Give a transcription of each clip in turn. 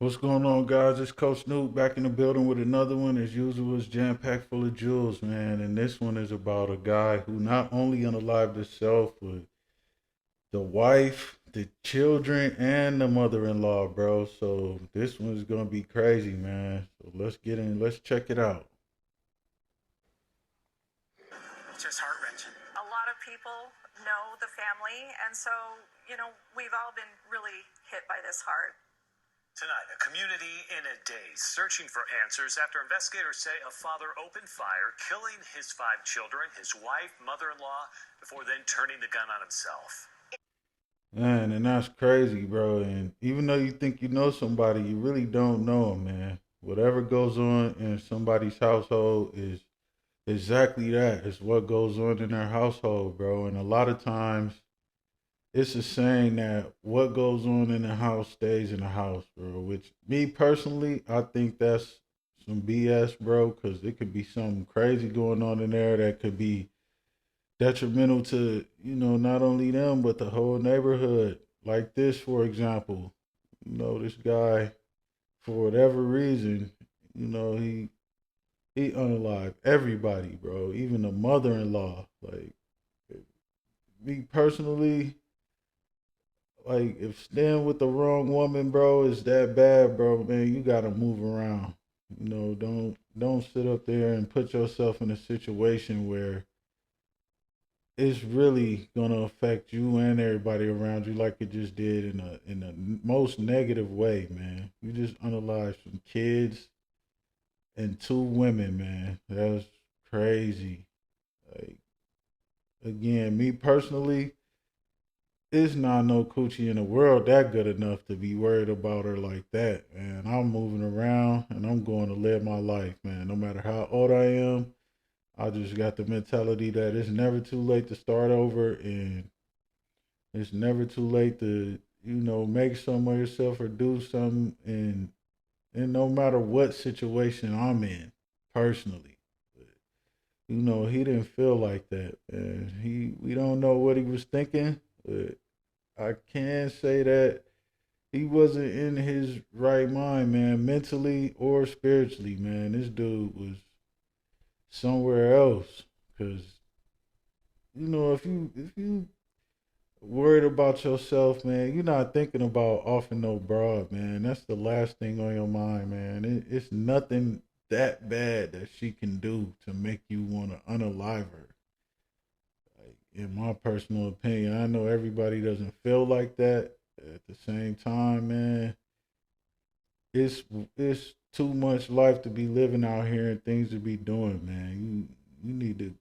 What's going on, guys? It's Coach Snoop back in the building with another one. As usual, it's jam packed full of jewels, man. And this one is about a guy who not only unalived himself, but the wife, the children, and the mother in law, bro. So this one's gonna be crazy, man. So let's get in, let's check it out. Just heart wrenching. A lot of people know the family, and so, we've all been really hit by this hard. Tonight, a community in a daze searching for answers after investigators say a father opened fire, killing his five children, his wife, mother in law, before then turning the gun on himself. Man, and that's crazy, bro. And even though you think you know somebody, you really don't know them, man. Whatever goes on in somebody's household is exactly that. It's what goes on in their household, bro. And a lot of times it's a saying that what goes on in the house stays in the house, bro. Which me personally, I think that's some BS, bro, because it could be something crazy going on in there that could be detrimental to, not only them, but the whole neighborhood. Like this, for example, this guy, for whatever reason, he unalived everybody, bro. Even the mother in law. Like me personally, like if staying with the wrong woman, bro, is that bad, bro, man, you gotta move around. Don't sit up there and put yourself in a situation where it's really gonna affect you and everybody around you like it just did in a most negative way, man. You just unalived some kids and two women, man. That's crazy. Like again, me personally, it's not no coochie in the world that good enough to be worried about her like that, man. I'm moving around and I'm going to live my life, man. No matter how old I am, I just got the mentality that it's never too late to start over, and it's never too late to, make some of yourself or do something, and no matter what situation I'm in, personally. He didn't feel like that, and we don't know what he was thinking, but I can say that he wasn't in his right mind, man, mentally or spiritually, man. This dude was somewhere else. Cause if you worried about yourself, man, you're not thinking about offing no broad, man. That's the last thing on your mind, man. It's nothing that bad that she can do to make you want to unalive her. Like in my personal opinion, I know everybody doesn't feel like that. At the same time, man, it's too much life to be living out here and things to be doing, man. You need to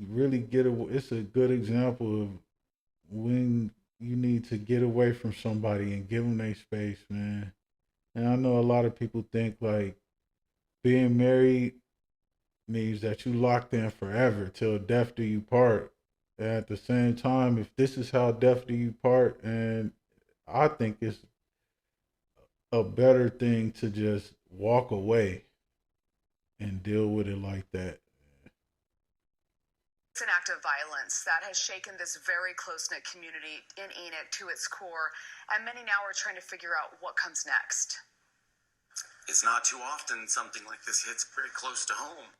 really get away. It's a good example of when you need to get away from somebody and give them their space, man. And I know a lot of people think like being married means that you locked in forever till death do you part. And at the same time, if this is how death do you part, and I think it's a better thing to just walk away and deal with it like that. It's an act of violence that has shaken this very close knit community in Enid to its core, and many now are trying to figure out what comes next. It's not too often something like this hits very close to home.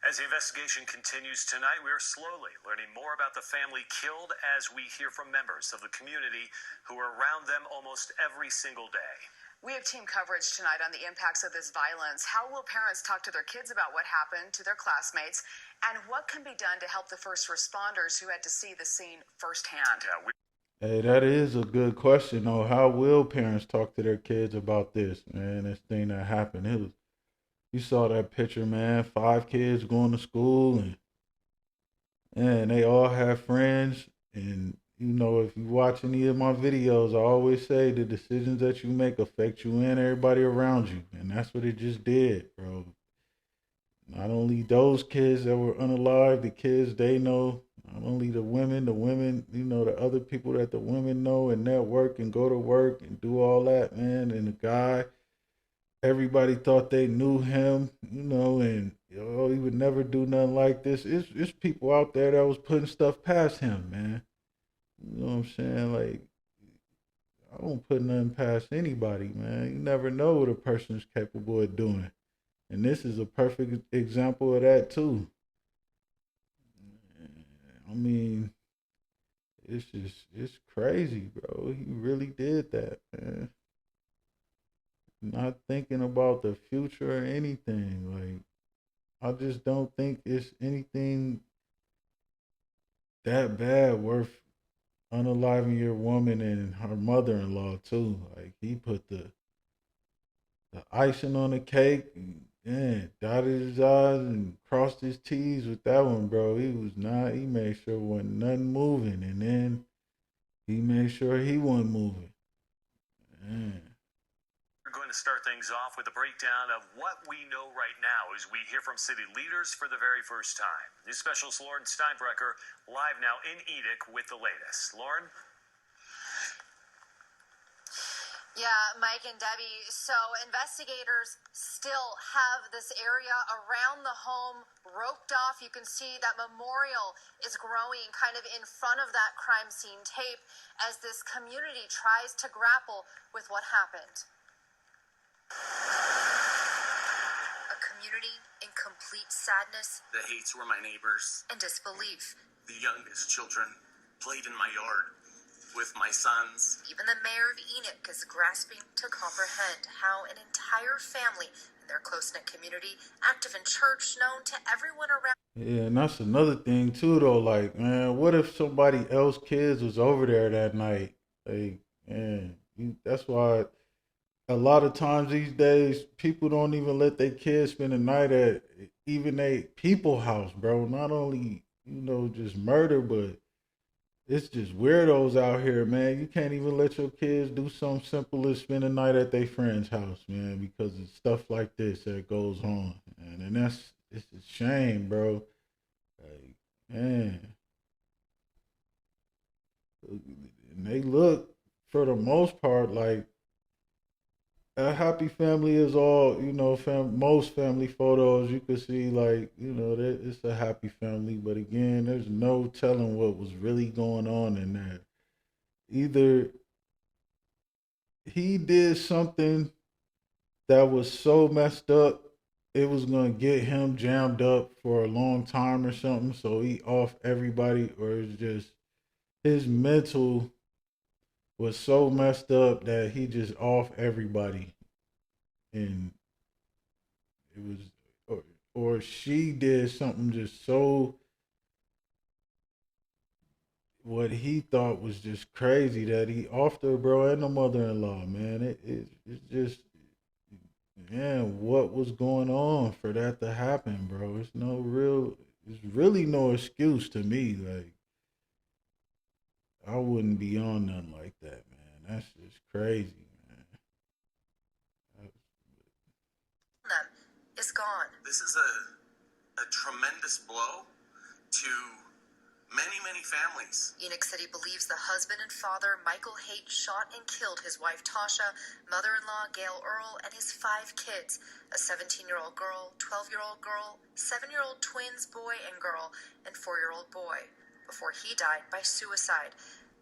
As the investigation continues tonight, we are slowly learning more about the family killed as we hear from members of the community who are around them almost every single day. We have team coverage tonight on the impacts of this violence. How will parents talk to their kids about what happened to their classmates? And what can be done to help the first responders who had to see the scene firsthand? Hey, that is a good question, though. How will parents talk to their kids about this, man? This thing that happened. You saw that picture, man. Five kids going to school, and they all have friends. And if you watch any of my videos, I always say the decisions that you make affect you and everybody around you, and that's what it just did, bro. Not only those kids that were unalive, the kids they know, not only the women, the other people that the women know and network and go to work and do all that, man. And the guy, everybody thought they knew him, and he would never do nothing like this. It's people out there that was putting stuff past him, man. You know what I'm saying? Like, I don't put nothing past anybody, man. You never know what a person's capable of doing. And this is a perfect example of that too. I mean, it's crazy, bro. He really did that, man. Not thinking about the future or anything. Like, I just don't think it's anything that bad worth unaliving your woman and her mother-in-law too. Like, he put the icing on the cake and dotted his I's and crossed his T's with that one, bro. He made sure wasn't nothing moving, and then he made sure he wasn't moving. Man. We're going to start things off with a breakdown of what we know right now as we hear from city leaders for the very first time. News specialist Lauren Steinbrecher live now in Edic with the latest. Lauren? Yeah, Mike and Debbie. So investigators still have this area around the home roped off. You can see that memorial is growing kind of in front of that crime scene tape as this community tries to grapple with what happened. A community in complete sadness. The Hates were my neighbors. And disbelief. The youngest children played in my yard with my sons. Even the mayor of Enoch is grasping to comprehend how an entire family in their close-knit community, active in church, known to everyone around. Yeah, and that's another thing too, though. Like, man, what if somebody else's kids was over there that night? Like, man, that's why a lot of times these days people don't even let their kids spend the night at even a people house, bro. Not only just murder, but it's just weirdos out here, man. You can't even let your kids do something simple as spend the night at their friend's house, man, because of stuff like this that goes on. And it's a shame, bro. Like, man. And they look, for the most part, like a happy family is all, most family photos you could see, like, that it's a happy family. But again, there's no telling what was really going on in that. Either he did something that was so messed up, it was going to get him jammed up for a long time or something. So he off everybody, or it's just his mental was so messed up that he just off everybody, and it was, or she did something just so, what he thought was just crazy that he offed her, bro, and the mother-in-law, man. It's just, man, what was going on for that to happen, bro? It's really no excuse to me. Like, I wouldn't be on nothing like that, man. That's just crazy, man. Them is gone. This is a tremendous blow to many, many families. Enoch City believes the husband and father, Michael Haight, shot and killed his wife Tasha, mother-in-law Gail Earl, and his 5 kids, a 17-year-old girl, 12-year-old girl, 7-year-old twins, boy and girl, and 4-year-old boy, before he died by suicide.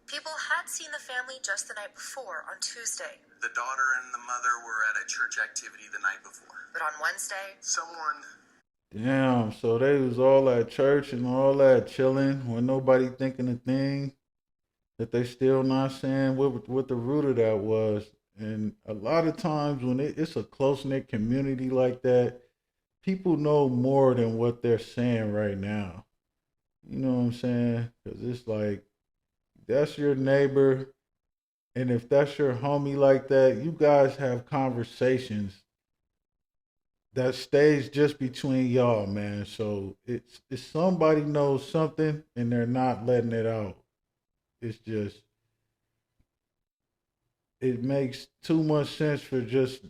People had seen the family just the night before, on Tuesday. The daughter and the mother were at a church activity the night before. But on Wednesday, someone... Damn, so they was all at church and all that chilling, when nobody thinking a thing, that they still not saying what the root of that was. And a lot of times when it's a close-knit community like that, people know more than what they're saying right now. You know what I'm saying? Because it's like, that's your neighbor, and if that's your homie like that, you guys have conversations that stays just between y'all, man. So it's somebody knows something and they're not letting it out. It's just, it makes too much sense for just,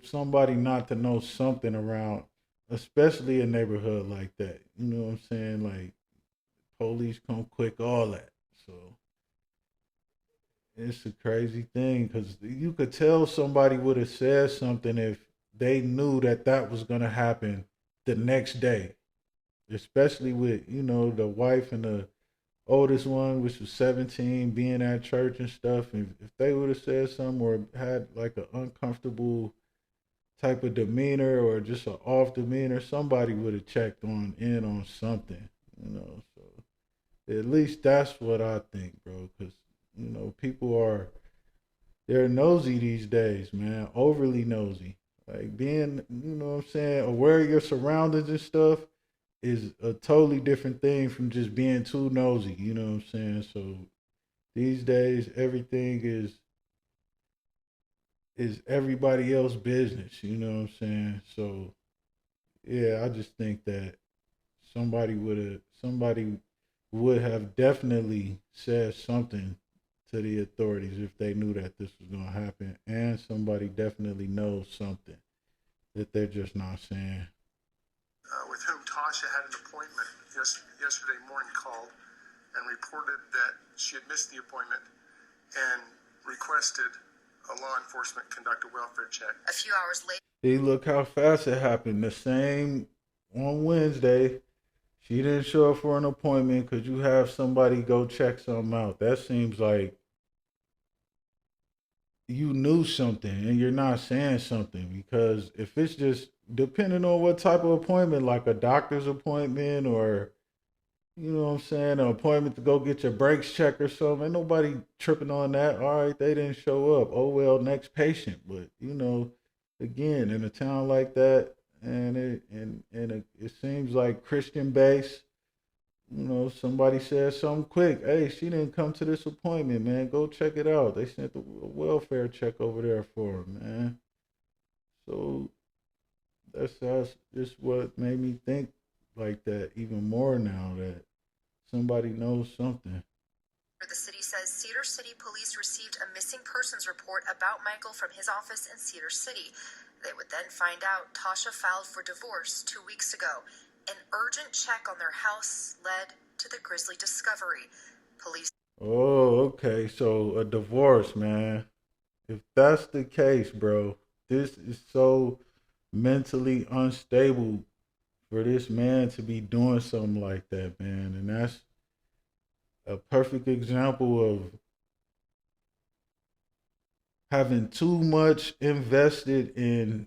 somebody not to know something around, especially a neighborhood like that. You know what I'm saying? Like, police come quick, all that. So it's a crazy thing, because you could tell somebody would have said something if they knew that was going to happen the next day, especially with, the wife and the oldest one, which was 17, being at church and stuff. And if they would have said something or had like an uncomfortable type of demeanor or just an off demeanor, somebody would have checked on something, you know. So at least that's what I think, bro. Because people they're nosy these days, man. Overly nosy. Like being, what I'm saying, aware of your surroundings and stuff is a totally different thing from just being too nosy. You know what I'm saying? So these days, everything is everybody else's business. You know what I'm saying? So yeah, I just think that somebody would have definitely said something to the authorities if they knew that this was gonna happen, and somebody definitely knows something that they're just not saying. With whom Tasha had an appointment yesterday morning, called and reported that she had missed the appointment and requested a law enforcement conduct a welfare check. A few hours later. See, look how fast it happened. The same on Wednesday. She didn't show up for an appointment because you have somebody go check something out. That seems like you knew something and you're not saying something, because if it's just depending on what type of appointment, like a doctor's appointment or what I'm saying, an appointment to go get your brakes checked or something, ain't nobody tripping on that. All right, they didn't show up. Oh well, next patient. But again, in a town like that, and it seems like Christian based. Somebody said something quick. Hey, she didn't come to this appointment, man. Go check it out. They sent the welfare check over there for her, man. So that's just what made me think like that even more now, that somebody knows something. The city says Cedar City police received a missing persons report about Michael from his office in Cedar City. They would then find out Tasha filed for divorce 2 weeks ago. An urgent check on their house led to the grisly discovery. Police. Oh, okay. So a divorce, man. If that's the case, bro, this is so mentally unstable for this man to be doing something like that, man. And that's a perfect example of having too much invested in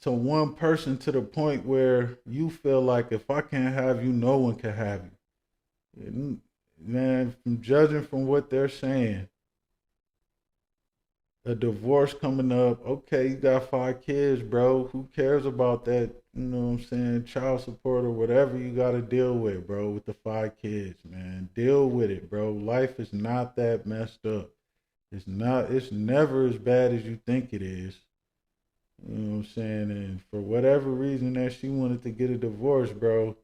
to one person to the point where you feel like if I can't have you, no one can have you. And, man, from judging from what they're saying, a divorce coming up, okay, you got 5 kids, bro. Who cares about that? You know what I'm saying? Child support or whatever you got to deal with, bro, with the 5 kids, man. Deal with it, bro. Life is not that messed up. It's never as bad as you think it is. You know what I'm saying? And for whatever reason that she wanted to get a divorce, bro,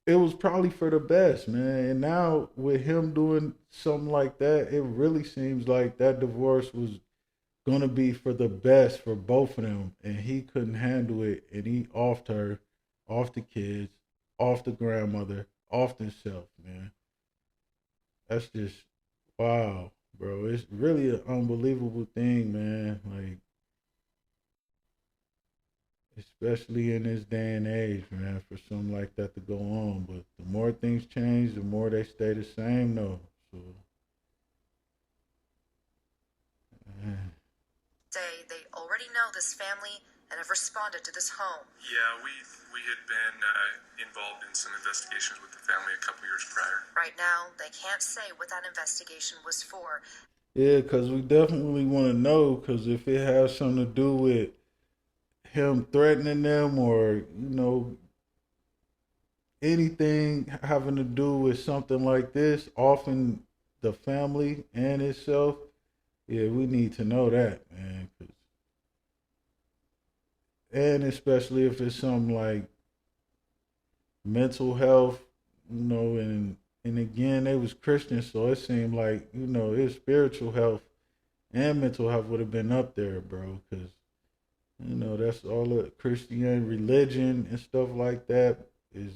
it was probably for the best, man. And now with him doing something like that, it really seems like that divorce was gonna be for the best for both of them. And he couldn't handle it, and he offed her, off the kids, off the grandmother, off himself, man. That's just wow, bro. It's really an unbelievable thing, man. Like, especially in this day and age, man, for something like that to go on. But the more things change, the more they stay the same, though. So, man. Say they already know this family and have responded to this home. Yeah, we had been involved in some investigations with the family a couple years prior. Right now, they can't say what that investigation was for. Yeah, because we definitely want to know, because if it has something to do with him threatening them or, anything having to do with something like this, often the family and itself, yeah, we need to know that, man. And especially if it's something like mental health, and again, they was Christians, so it seemed like, his spiritual health and mental health would have been up there, bro, because that's all the Christian religion and stuff like that is,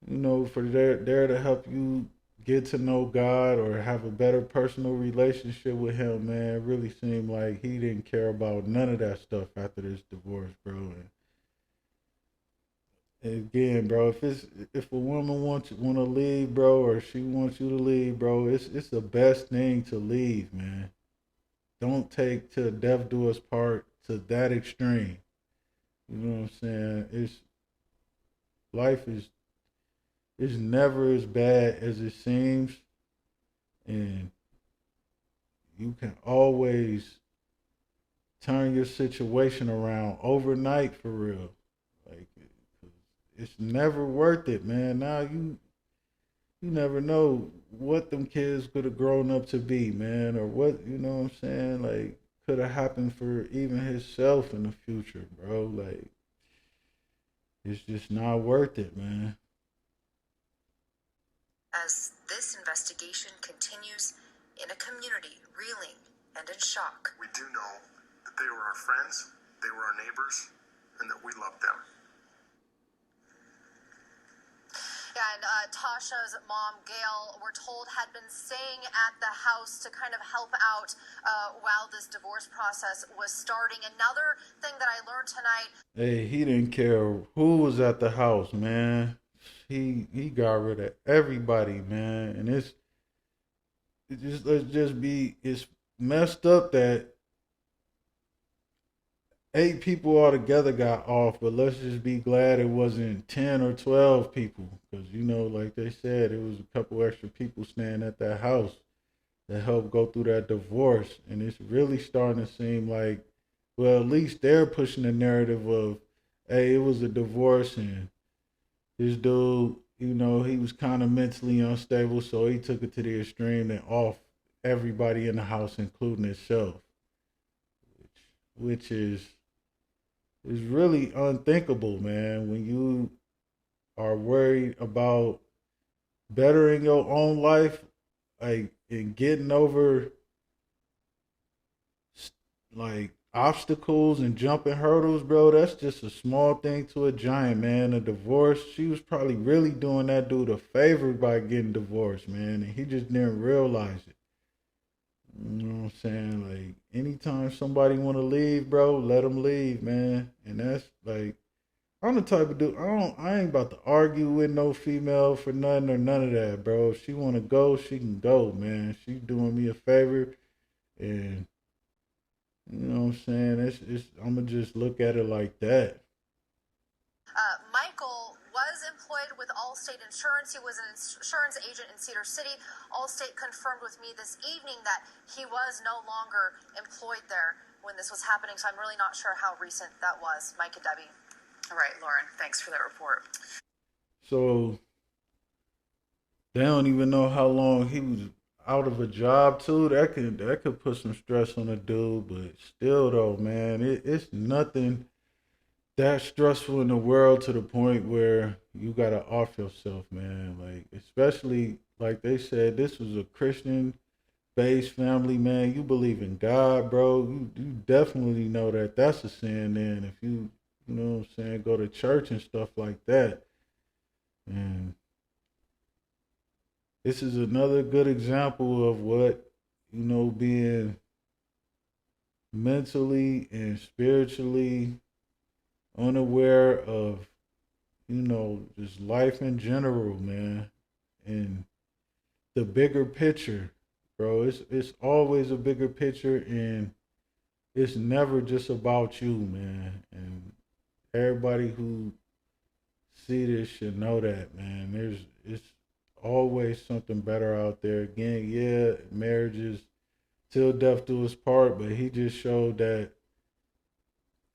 for there to help you get to know God or have a better personal relationship with him, man. It really seemed like he didn't care about none of that stuff after this divorce, bro. again, bro, if a woman want to leave, bro, or she wants you to leave, bro, it's the best thing to leave, man. Don't take till death do us part to that extreme. You know what I'm saying? Life is never as bad as it seems, and you can always turn your situation around overnight for real. Like it's never worth it, man. Now you never know what them kids could have grown up to be, man, or what you know what I'm saying, like could have happened for even himself in the future, bro. Like it's just not worth it, man. As this investigation continues in a community reeling and in shock. We do know that they were our friends, they were our neighbors, and that we loved them. Yeah, and Tasha's mom, Gail, we're told had been staying at the house to kind of help out while this divorce process was starting. Another thing that I learned tonight. Hey, he didn't care who was at the house, man. He got rid of everybody, man, and it's messed up that 8 people altogether got off, but let's just be glad it wasn't 10 or 12 people, because you know, like they said, it was a couple extra people staying at that house that helped go through that divorce, and it's really starting to seem like, well, at least they're pushing the narrative of, hey, it was a divorce and this dude, you know, he was kind of mentally unstable, so he took it to the extreme and off everybody in the house, including himself, which is really unthinkable, man. When you are worried about bettering your own life, like and getting over like obstacles and jumping hurdles, bro, that's just a small thing to a giant, man. A divorce, she was probably really doing that dude a favor by getting divorced, man, and he just didn't realize it. You know what I'm saying? Like, anytime somebody want to leave, bro, let them leave, man. And that's like, I'm the type of dude, I ain't about to argue with no female for nothing or none of that, bro. If she want to go, she can go, man. She doing me a favor, and you know what I'm saying? It's I'm gonna just look at it like that. Michael was employed with Allstate Insurance. He was an insurance agent in Cedar City. Allstate confirmed with me this evening that he was no longer employed there when this was happening, so I'm really not sure how recent that was. Mike and Debbie. All right, Lauren, thanks for that report. So they don't even know how long he was out of a job too. That could put some stress on a dude, but still though, man, it's nothing that stressful in the world to the point where you gotta off yourself, man. Like, especially like they said, this was a Christian based family, man. You believe in God, bro. You definitely know that that's a sin. Then if you know what I'm saying, go to church and stuff like that, and this is another good example of what, you know, being mentally and spiritually unaware of, you know, just life in general, man, and the bigger picture, bro. It's always a bigger picture, and it's never just about you, man. And everybody who see this should know that, man. It's always something better out there. Again, yeah, marriage is till death do us part, but he just showed that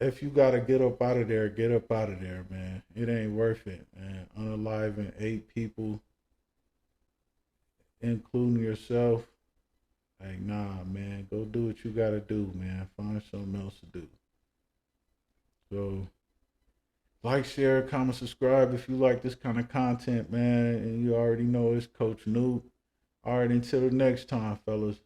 if you gotta get up out of there, get up out of there, man. It ain't worth it, man. Unaliving 8 people, including yourself. Like, nah, man. Go do what you gotta do, man. Find something else to do. So, like, share, comment, subscribe if you like this kind of content, man. And you already know it's Coach Noob. All right, until the next time, fellas.